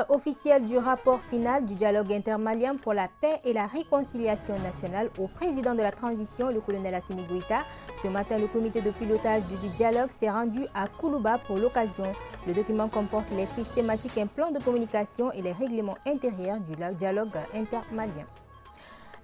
officielle du rapport final du dialogue intermalien pour la paix et la réconciliation nationale au président de la transition, le colonel Assimi Goïta. Ce matin, le comité de pilotage du dialogue s'est rendu à Koulouba pour l'occasion. Le document comporte les fiches thématiques, un plan de communication et les règlements intérieurs du dialogue intermalien.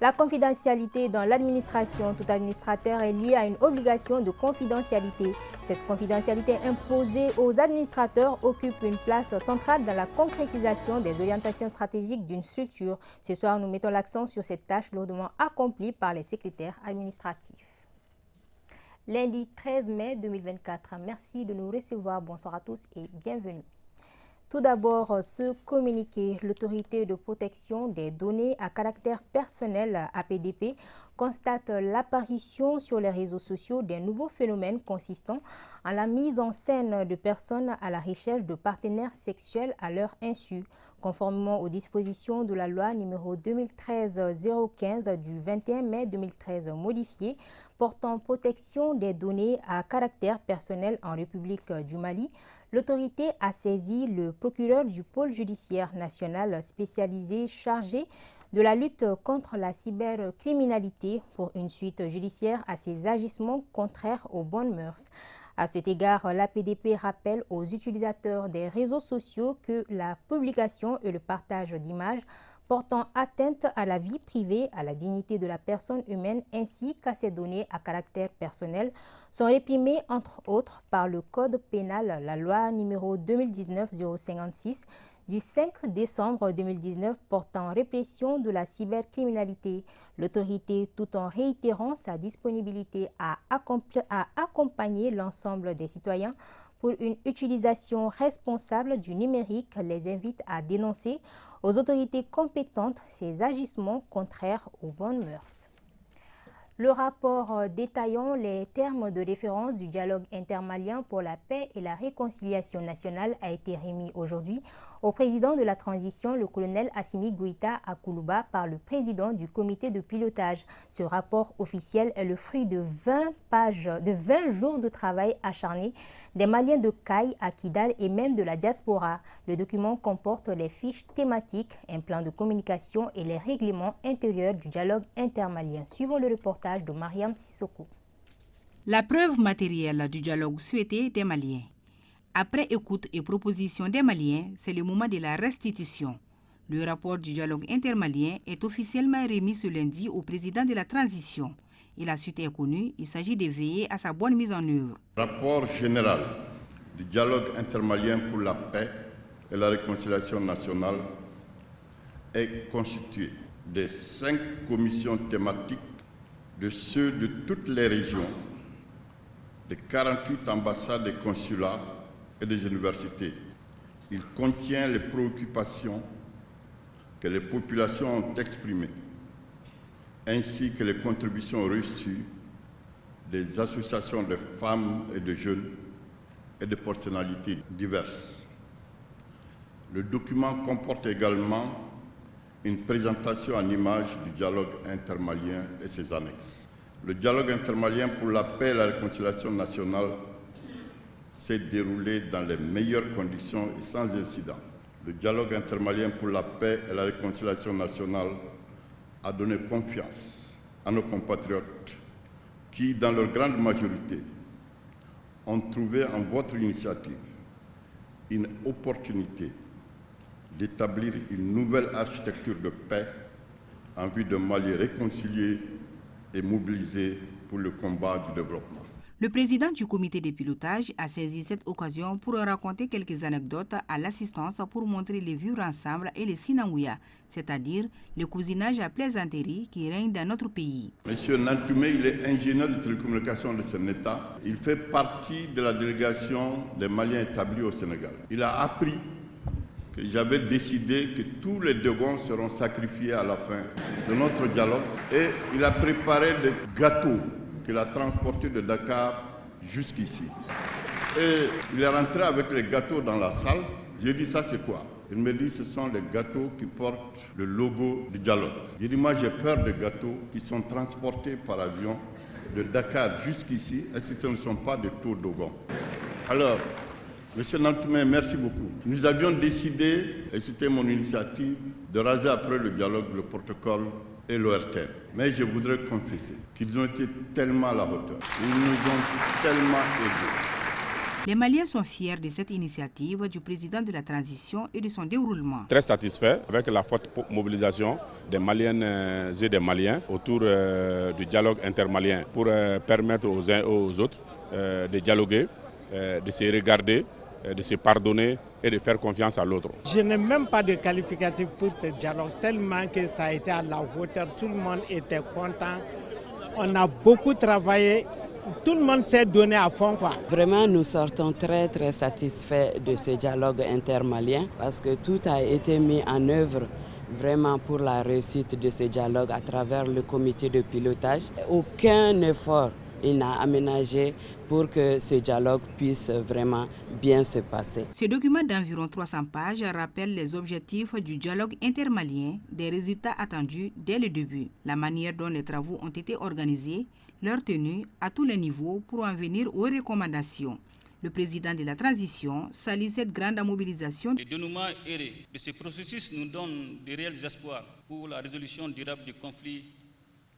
La confidentialité dans l'administration, tout administrateur est lié à une obligation de confidentialité. Cette confidentialité imposée aux administrateurs occupe une place centrale dans la concrétisation des orientations stratégiques d'une structure. Ce soir, nous mettons l'accent sur cette tâche lourdement accomplie par les secrétaires administratifs. Lundi 13 mai 2024, merci de nous recevoir. Bonsoir à tous et bienvenue. Tout d'abord, ce communiqué, l'autorité de protection des données à caractère personnel APDP constate l'apparition sur les réseaux sociaux d'un nouveau phénomène consistant en la mise en scène de personnes à la recherche de partenaires sexuels à leur insu, conformément aux dispositions de la loi numéro 2013-015 du 21 mai 2013 modifiée portant protection des données à caractère personnel en République du Mali. L'autorité a saisi le procureur du pôle judiciaire national spécialisé chargé de la lutte contre la cybercriminalité pour une suite judiciaire à ces agissements contraires aux bonnes mœurs. À cet égard, l'APDP rappelle aux utilisateurs des réseaux sociaux que la publication et le partage d'images portant atteinte à la vie privée, à la dignité de la personne humaine ainsi qu'à ses données à caractère personnel sont réprimées entre autres par le Code pénal, la loi numéro 2019-056 du 5 décembre 2019 portant répression de la cybercriminalité. L'autorité, tout en réitérant sa disponibilité à accompagner l'ensemble des citoyens pour une utilisation responsable du numérique, les invite à dénoncer aux autorités compétentes ces agissements contraires aux bonnes mœurs. Le rapport détaillant les termes de référence du dialogue intermalien pour la paix et la réconciliation nationale a été remis aujourd'hui au président de la transition, le colonel Assimi Goïta à Koulouba, par le président du comité de pilotage. Ce rapport officiel est le fruit de 20 jours de travail acharné des Maliens de Caille à Kidal et même de la diaspora. Le document comporte les fiches thématiques, un plan de communication et les règlements intérieurs du dialogue intermalien. Suivons le reportage de Mariam Sissoko. La preuve matérielle du dialogue souhaité des Maliens. Après écoute et proposition des Maliens, c'est le moment de la restitution. Le rapport du dialogue intermalien est officiellement remis ce lundi au président de la transition. Et la suite est connue, il s'agit de veiller à sa bonne mise en œuvre. Rapport général du dialogue intermalien pour la paix et la réconciliation nationale est constitué de 5 commissions thématiques de ceux de toutes les régions, de 48 ambassades et consulats et des universités. Il contient les préoccupations que les populations ont exprimées, ainsi que les contributions reçues des associations de femmes et de jeunes et de personnalités diverses. Le document comporte également une présentation en images du dialogue intermalien et ses annexes. Le dialogue intermalien pour la paix et la réconciliation nationale s'est déroulé dans les meilleures conditions et sans incident. Le dialogue intermalien pour la paix et la réconciliation nationale a donné confiance à nos compatriotes qui, dans leur grande majorité, ont trouvé en votre initiative une opportunité d'établir une nouvelle architecture de paix en vue de Mali réconcilié et mobilisé pour le combat du développement. Le président du comité de pilotage a saisi cette occasion pour raconter quelques anecdotes à l'assistance pour montrer les vivre ensemble et les sinangouya, c'est-à-dire le cousinage à plaisanterie qui règne dans notre pays. Monsieur Nantoumé, il est ingénieur de télécommunications de son État. Il fait partie de la délégation des Maliens établis au Sénégal. Il a appris que j'avais décidé que tous les Dogons seront sacrifiés à la fin de notre dialogue et il a préparé des gâteaux qu'il a transportés de Dakar jusqu'ici. Et il est rentré avec les gâteaux dans la salle. J'ai dit, ça c'est quoi? Il me dit, ce sont les gâteaux qui portent le logo du dialogue. J'ai dit, moi j'ai peur des gâteaux qui sont transportés par avion de Dakar jusqu'ici. Est-ce que ce ne sont pas des taux Dogons? Alors, Monsieur Nantoumé, merci beaucoup. Nous avions décidé, et c'était mon initiative, de raser après le dialogue, le protocole et l'ORTM. Mais je voudrais confesser qu'ils ont été tellement à la hauteur. Ils nous ont tellement aidés. Les Maliens sont fiers de cette initiative du président de la transition et de son déroulement. Très satisfait avec la forte mobilisation des Maliennes et des Maliens autour du dialogue intermalien pour permettre aux uns et aux autres de dialoguer, de se regarder, de se pardonner et de faire confiance à l'autre. Je n'ai même pas de qualificatif pour ce dialogue, tellement que ça a été à la hauteur, tout le monde était content, on a beaucoup travaillé. Tout le monde s'est donné à fond, quoi. Vraiment, nous sortons très satisfaits de ce dialogue intermalien parce que tout a été mis en œuvre vraiment pour la réussite de ce dialogue à travers le comité de pilotage. Aucun effort il n'a aménagé pour que ce dialogue puisse vraiment bien se passer. Ce document d'environ 300 pages rappelle les objectifs du dialogue intermalien, des résultats attendus dès le début, la manière dont les travaux ont été organisés, leur tenue à tous les niveaux pour en venir aux recommandations. Le président de la transition salue cette grande mobilisation. Le dénouement heureux de ce processus nous donne de réels espoirs pour la résolution durable du conflit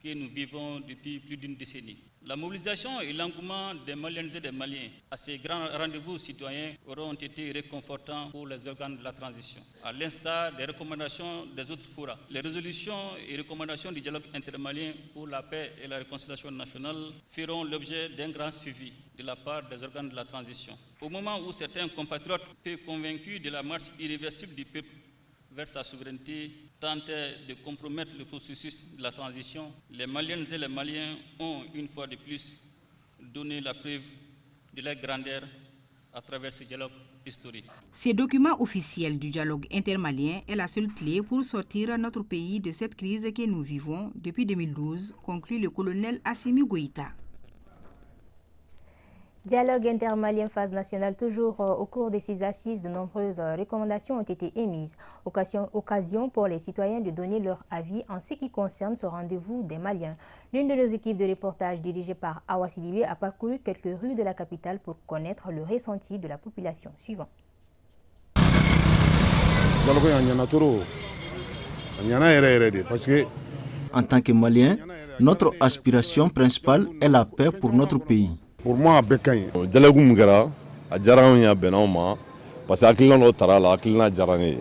que nous vivons depuis plus d'une décennie. La mobilisation et l'engouement des Maliennes et des Maliens à ces grands rendez-vous citoyens auront été réconfortants pour les organes de la transition. À l'instar des recommandations des autres forats, les résolutions et recommandations du dialogue intermalien pour la paix et la réconciliation nationale feront l'objet d'un grand suivi de la part des organes de la transition. Au moment où certains compatriotes, peu convaincus de la marche irréversible du peuple vers sa souveraineté, tentaient de compromettre le processus de la transition, les Maliennes et les Maliens ont une fois de plus donné la preuve de leur grandeur à travers ce dialogue historique. Ce document officiel du dialogue intermalien est la seule clé pour sortir notre pays de cette crise que nous vivons depuis 2012, conclut le colonel Assimi Goïta. Dialogue intermalien phase nationale. Toujours au cours de ces assises, de nombreuses recommandations ont été émises. Occasion pour les citoyens de donner leur avis en ce qui concerne ce rendez-vous des Maliens. L'une de nos équipes de reportage dirigée par Awa Sidibé a parcouru quelques rues de la capitale pour connaître le ressenti de la population. Suivant. En tant que Maliens, notre aspiration principale est la paix pour notre pays. Pour moi,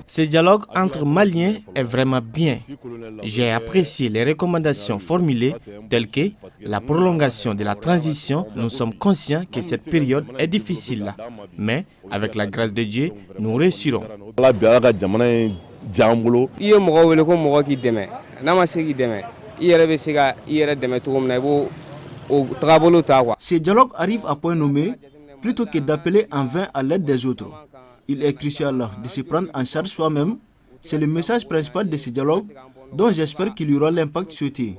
ce dialogue entre Maliens est vraiment bien. J'ai apprécié les recommandations formulées telles que la prolongation de la transition. Nous sommes conscients que cette période est difficile, mais avec la grâce de Dieu, nous réussirons. Ce dialogue arrive à point nommé plutôt que d'appeler en vain à l'aide des autres. Il est crucial de se prendre en charge soi-même. C'est le message principal de ce dialogue dont j'espère qu'il y aura l'impact souhaité.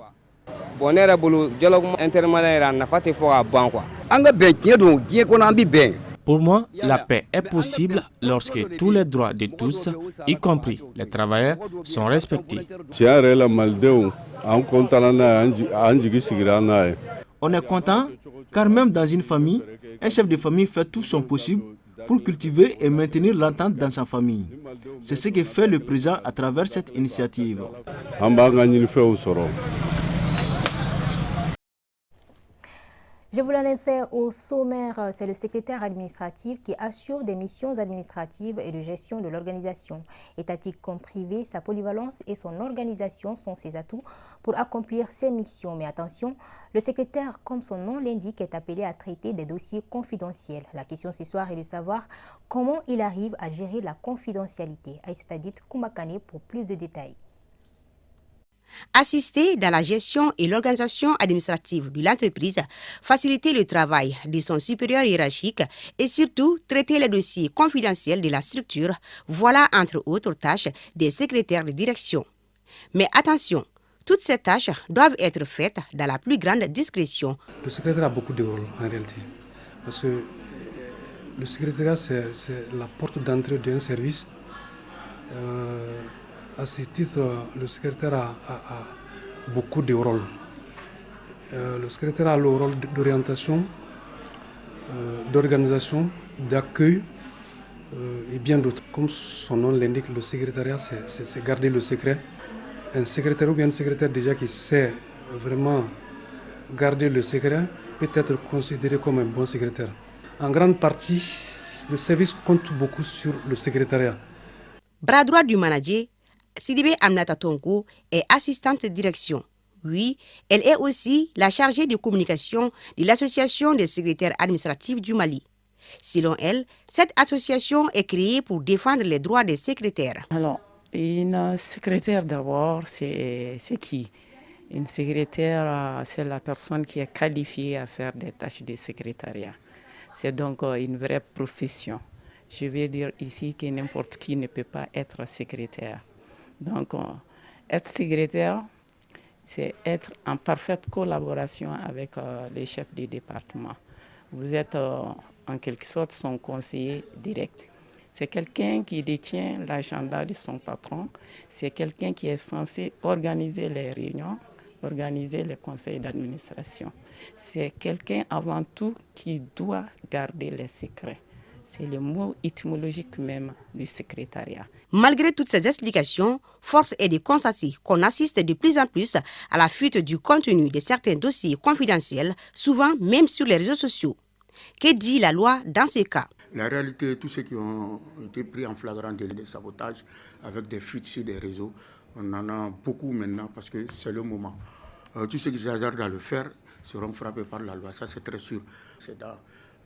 Pour moi, la paix est possible lorsque tous les droits de tous, y compris les travailleurs, sont respectés. On est content car même dans une famille, un chef de famille fait tout son possible pour cultiver et maintenir l'entente dans sa famille. C'est ce que fait le président à travers cette initiative. Je vous l'annonçais au sommaire, c'est le secrétaire administratif qui assure des missions administratives et de gestion de l'organisation. Étatique comme privée, sa polyvalence et son organisation sont ses atouts pour accomplir ses missions. Mais attention, le secrétaire, comme son nom l'indique, est appelé à traiter des dossiers confidentiels. La question ce soir est de savoir comment il arrive à gérer la confidentialité. Aïssata Dit Koumakane pour plus de détails. Assister dans la gestion et l'organisation administrative de l'entreprise, faciliter le travail de son supérieur hiérarchique et surtout traiter les dossiers confidentiels de la structure, voilà entre autres tâches des secrétaires de direction. Mais attention, toutes ces tâches doivent être faites dans la plus grande discrétion. Le secrétaire a beaucoup de rôles en réalité, parce que le secrétariat c'est la porte d'entrée d'un service. À ce titre, le secrétaire a beaucoup de rôles. Le secrétaire a le rôle d'orientation, d'organisation, d'accueil et bien d'autres. Comme son nom l'indique, le secrétariat, c'est garder le secret. Un secrétaire ou bien un secrétaire déjà qui sait vraiment garder le secret peut être considéré comme un bon secrétaire. En grande partie, le service compte beaucoup sur le secrétariat. Bras droit du manager, Sidibé Aminata Tongo est assistante de direction. Oui, elle est aussi la chargée de communication de l'Association des secrétaires administratifs du Mali. Selon elle, cette association est créée pour défendre les droits des secrétaires. Alors, une secrétaire d'abord, c'est qui? Une secrétaire, c'est la personne qui est qualifiée à faire des tâches de secrétariat. C'est donc une vraie profession. Je vais dire ici que n'importe qui ne peut pas être secrétaire. Donc, être secrétaire, c'est être en parfaite collaboration avec les chefs du département. Vous êtes en quelque sorte son conseiller direct. C'est quelqu'un qui détient l'agenda de son patron. C'est quelqu'un qui est censé organiser les réunions, organiser les conseils d'administration. C'est quelqu'un avant tout qui doit garder les secrets. C'est le mot étymologique même du secrétariat. Malgré toutes ces explications, force est de constater qu'on assiste de plus en plus à la fuite du contenu de certains dossiers confidentiels, souvent même sur les réseaux sociaux. Que dit la loi dans ce cas? La réalité, tous ceux qui ont été pris en flagrant délit de sabotage avec des fuites sur des réseaux, on en a beaucoup maintenant parce que c'est le moment. Tous ceux qui s'hasardent à le faire seront frappés par la loi, ça c'est très sûr. C'est dans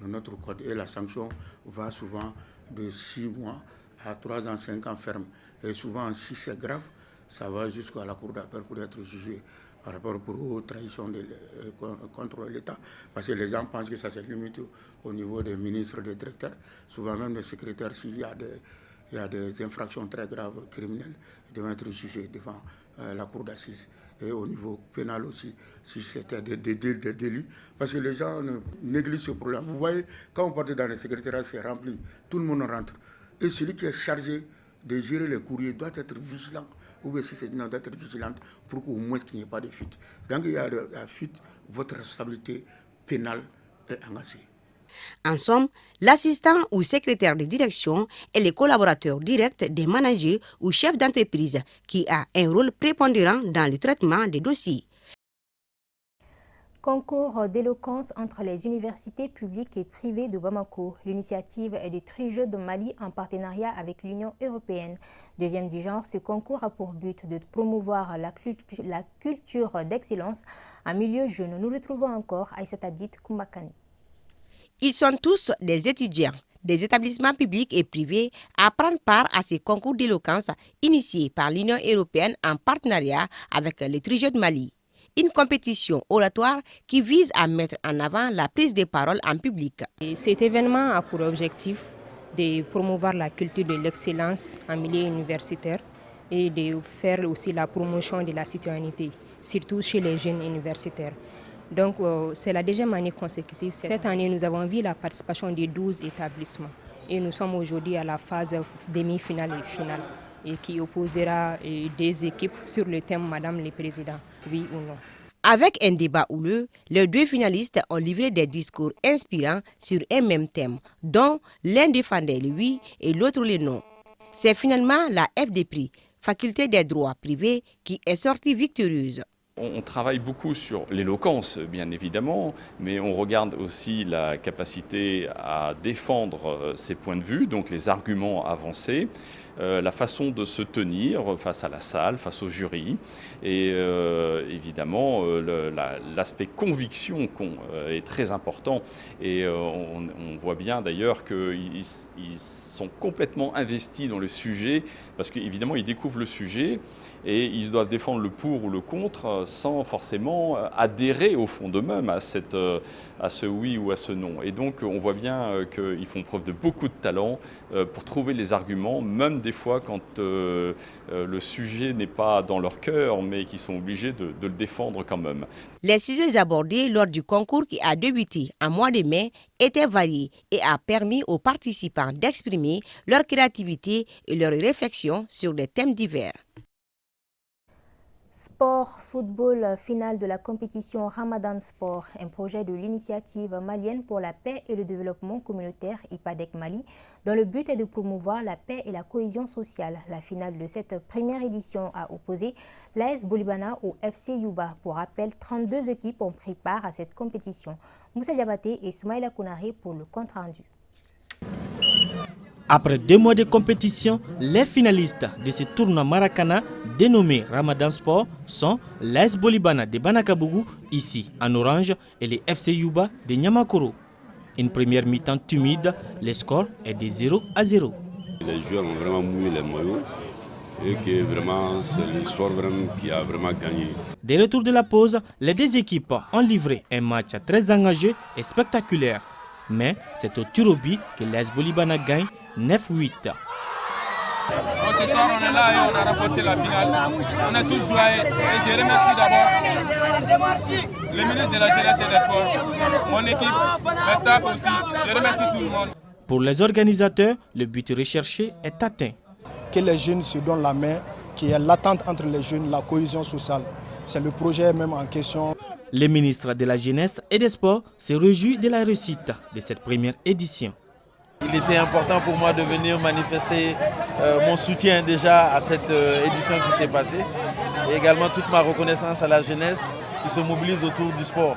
notre code et la sanction va souvent de 6 mois à 3 ans, 5 ans ferme. Et souvent, si c'est grave, ça va jusqu'à la cour d'appel pour être jugé par rapport aux trahisons contre l'État. Parce que les gens pensent que ça se limite au niveau des ministres, des directeurs, souvent même des secrétaires. S'il y a des infractions très graves criminelles, ils doivent être jugés devant la cour d'assises. Et au niveau pénal aussi, si c'était des délits. Parce que les gens négligent ce problème. Vous voyez, quand on part dans les secrétariats, c'est rempli. Tout le monde rentre. Et celui qui est chargé de gérer les courriers doit être vigilant. Ou bien si c'est doit être vigilante pour qu'au moins qu'il n'y ait pas de fuite. Quand il y a la fuite, votre responsabilité pénale est engagée. En somme, l'assistant ou secrétaire de direction est le collaborateur direct des managers ou chefs d'entreprise qui a un rôle prépondérant dans le traitement des dossiers. Concours d'éloquence entre les universités publiques et privées de Bamako. L'initiative est du Trijeux de Mali en partenariat avec l'Union européenne. Deuxième du genre, ce concours a pour but de promouvoir la culture d'excellence en milieu jeune. Nous retrouvons encore Aïssata Dit Koumakani. Ils sont tous des étudiants des établissements publics et privés à prendre part à ces concours d'éloquence initiés par l'Union européenne en partenariat avec les Trijeux de Mali. Une compétition oratoire qui vise à mettre en avant la prise de parole en public. Et cet événement a pour objectif de promouvoir la culture de l'excellence en milieu universitaire et de faire aussi la promotion de la citoyenneté, surtout chez les jeunes universitaires. Donc c'est la deuxième année consécutive. Cette année, nous avons vu la participation de 12 établissements et nous sommes aujourd'hui à la phase demi-finale et finale, et qui opposera des équipes sur le thème Madame le Président, oui ou non. Avec un débat houleux, les deux finalistes ont livré des discours inspirants sur un même thème, dont l'un défendait le oui et l'autre le non. C'est finalement la FDPRI, Faculté des droits privés, qui est sortie victorieuse. On travaille beaucoup sur l'éloquence, bien évidemment, mais on regarde aussi la capacité à défendre ses points de vue, donc les arguments avancés, la façon de se tenir face à la salle, face au jury, et évidemment l'aspect conviction est très important. Et on voit bien d'ailleurs qu'ils sont complètement investis dans le sujet, parce qu'évidemment ils découvrent le sujet et ils doivent défendre le pour ou le contre sans forcément adhérer au fond d'eux-mêmes à ce oui ou à ce non. Et donc on voit bien qu'ils font preuve de beaucoup de talent pour trouver les arguments, même des fois quand le sujet n'est pas dans leur cœur, mais qu'ils sont obligés de le défendre quand même. Les sujets abordés lors du concours qui a débuté en mois de mai étaient variés et a permis aux participants d'exprimer leur créativité et leurs réflexions sur des thèmes divers. Sport, football, finale de la compétition Ramadan Sport, un projet de l'initiative malienne pour la paix et le développement communautaire IPADEC Mali, dont le but est de promouvoir la paix et la cohésion sociale. La finale de cette première édition a opposé l'AS Bolibana au FC Yuba. Pour rappel, 32 équipes ont pris part à cette compétition. Moussa Diabaté et Soumaïla Kounare pour le compte-rendu. Après 2 mois de compétition, les finalistes de ce tournoi Maracana dénommé Ramadan Sport sont l'AS Bolibana de Banakabougou, ici en orange, et les FC Yuba de Nyamakoro. Une première mi-temps timide, le score est de 0-0. Les joueurs ont vraiment mouillé les maillots et que vraiment c'est le sport qui a vraiment gagné. Dès le retour de la pause, les deux équipes ont livré un match très engagé et spectaculaire. Mais c'est au tir au but que l'AS Bolibana gagne 9-8. Ce soir, on est là et on a remporté la finale. On est tous joyeux et je remercie d'abord le ministre de la Jeunesse et des Sports, mon équipe, le staff aussi. Je remercie tout le monde. Pour les organisateurs, le but recherché est atteint. Que les jeunes se donnent la main, qu'il y ait l'attente entre les jeunes, la cohésion sociale. C'est le projet même en question. Le ministre de la Jeunesse et des Sports se réjouit de la réussite de cette première édition. Il était important pour moi de venir manifester mon soutien déjà à cette édition qui s'est passée et également toute ma reconnaissance à la jeunesse qui se mobilise autour du sport.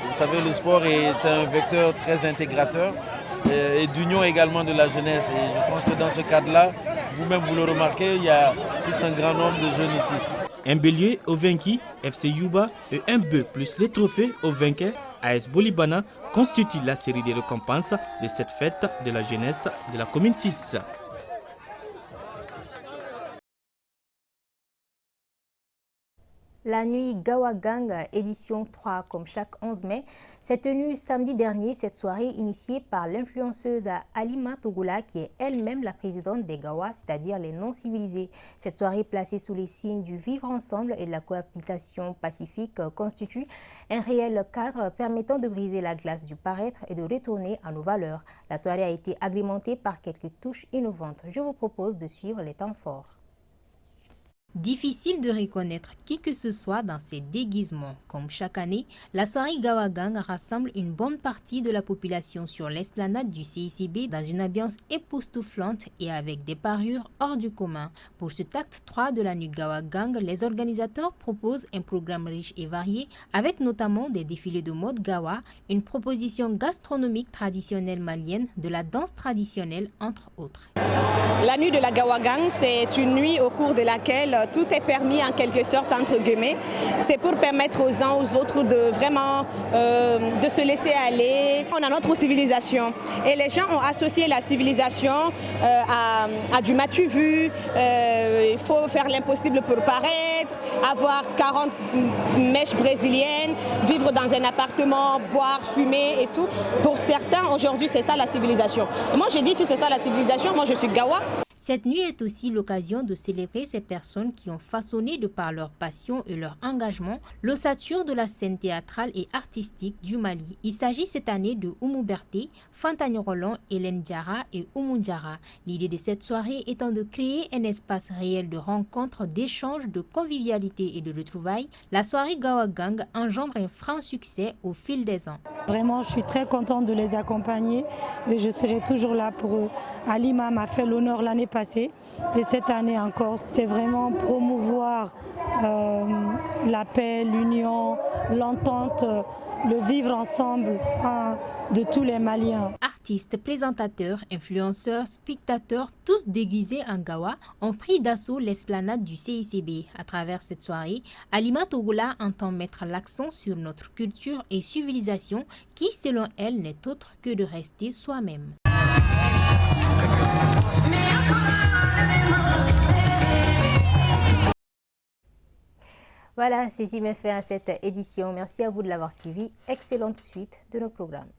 Vous savez, le sport est un vecteur très intégrateur et d'union également de la jeunesse. Et je pense que dans ce cadre-là, vous-même vous le remarquez, il y a tout un grand nombre de jeunes ici. Un bélier au vaincu, FC Yuba, et un bœuf plus les trophées au vainqueur, AS Bolibana, constituent la série de récompenses de cette fête de la jeunesse de la commune 6. La nuit Gawagang, édition 3, comme chaque 11 mai, s'est tenue samedi dernier. Cette soirée initiée par l'influenceuse Alima Togoula, qui est elle-même la présidente des Gawa, c'est-à-dire les non-civilisés. Cette soirée placée sous les signes du vivre ensemble et de la cohabitation pacifique constitue un réel cadre permettant de briser la glace du paraître et de retourner à nos valeurs. La soirée a été agrémentée par quelques touches innovantes. Je vous propose de suivre les temps forts. Difficile de reconnaître qui que ce soit dans ces déguisements. Comme chaque année, la soirée Gawagang rassemble une bonne partie de la population sur l'esplanade du CICB dans une ambiance époustouflante et avec des parures hors du commun. Pour cet acte 3 de la nuit Gawagang, les organisateurs proposent un programme riche et varié avec notamment des défilés de mode Gawa, une proposition gastronomique traditionnelle malienne, de la danse traditionnelle entre autres. La nuit de la Gawagang, c'est une nuit au cours de laquelle tout est permis en quelque sorte entre guillemets. C'est pour permettre aux uns aux autres de vraiment de se laisser aller. On a notre civilisation et les gens ont associé la civilisation à du m'as-tu vu, il faut faire l'impossible pour paraître, avoir 40 mèches brésiliennes, vivre dans un appartement, boire, fumer et tout. Pour certains aujourd'hui c'est ça la civilisation. Et moi j'ai dit si c'est ça la civilisation, moi je suis Gawa. Cette nuit est aussi l'occasion de célébrer ces personnes qui ont façonné de par leur passion et leur engagement l'ossature de la scène théâtrale et artistique du Mali. Il s'agit cette année de Oumou Berté, Fantani Roland, Hélène Diarra et Oumou Diarra. L'idée de cette soirée étant de créer un espace réel de rencontres, d'échanges, de convivialité et de retrouvailles. La soirée Gawagang engendre un franc succès au fil des ans. Vraiment, je suis très contente de les accompagner et je serai toujours là pour eux. Alima m'a fait l'honneur l'année passée et cette année encore, c'est vraiment promouvoir la paix, l'union, l'entente, le vivre ensemble de tous les Maliens. Artistes, présentateurs, influenceurs, spectateurs, tous déguisés en Gawa, ont pris d'assaut l'esplanade du CICB. À travers cette soirée, Alima Togoula entend mettre l'accent sur notre culture et civilisation qui, selon elle, n'est autre que de rester soi-même. Voilà, c'est ce qui met fin à cette édition. Merci à vous de l'avoir suivi. Excellente suite de nos programmes.